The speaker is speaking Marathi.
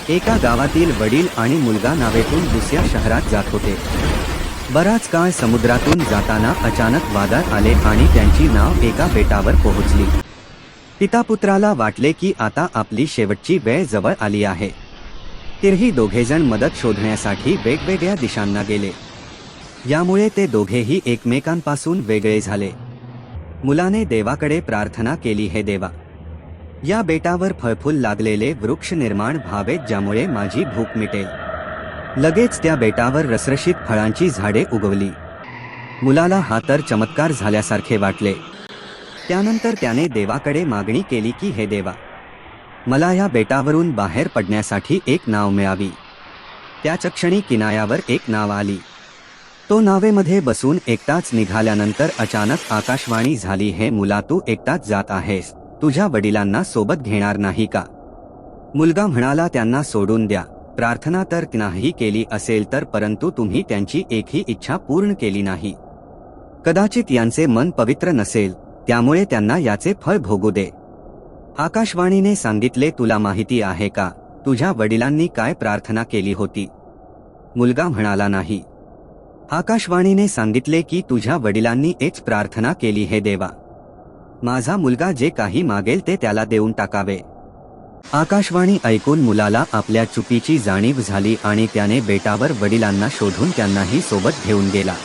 एका गावातील वडील आणि मुलगा नावेतून दुसऱ्या शहरात जात होते. बराच काळ समुद्रातून जाताना अचानक वादळ आले आणि त्यांची नाव एका बेटावर पोहोचली. पितापुत्राला वाटले की आता आपली शेवटची वेळ जवळ आली आहे. तरीही दोघेजण मदत शोधण्यासाठी वेगवेगळ्या दिशांना गेले. यामुळे ते दोघेही एकमेकांपासून वेगळे झाले. मुलाने देवाकडे प्रार्थना केली, हे देवा, या बेटावर फळफूल लागलेले वृक्ष निर्माण व्हावेत ज्यामुळे माझी भूक मिटेल. लगेच त्या बेटावर रसरशीत फळांची झाडे उगवली. मुलाला हा तर चमत्कार झाल्यासारखे वाटले. त्यानंतर त्याने देवाकडे मागणी केली की हे देवा, मला या बेटावरून बाहेर पडण्यासाठी एक नाव मिळावी. त्याच क्षणी किनाऱ्यावर एक नाव आली. तो नावेमध्ये बसून एकटाच निघाल्यानंतर अचानक आकाशवाणी झाली, हे मुला, तू एकटाच जात आहेस, तुझ्या वडिलांना सोबत घेणार नाही का? मुलगा म्हणाला, त्यांना सोडून द्या. प्रार्थना तर नाही केली असेल तर, परंतु तुम्ही त्यांची एकही इच्छा पूर्ण केली नाही. कदाचित यांचे मन पवित्र नसेल, त्यामुळे त्यांना याचे फळ भोगू दे. आकाशवाणीने सांगितले, तुला माहिती आहे का तुझ्या वडिलांनी काय प्रार्थना केली होती? मुलगा म्हणाला, नाही. आकाशवाणीने सांगितले की तुझ्या वडिलांनी एक प्रार्थना केली, हे देवा, माझा मुलगा जे काही मागेल ते त्याला देऊन टाकावे. आकाशवाणी ऐकून मुलाला आपल्या चुकीची जाणीव झाली आणि त्याने बेटावर वडिलांना शोधून त्यांनाही सोबत घेऊन गेला.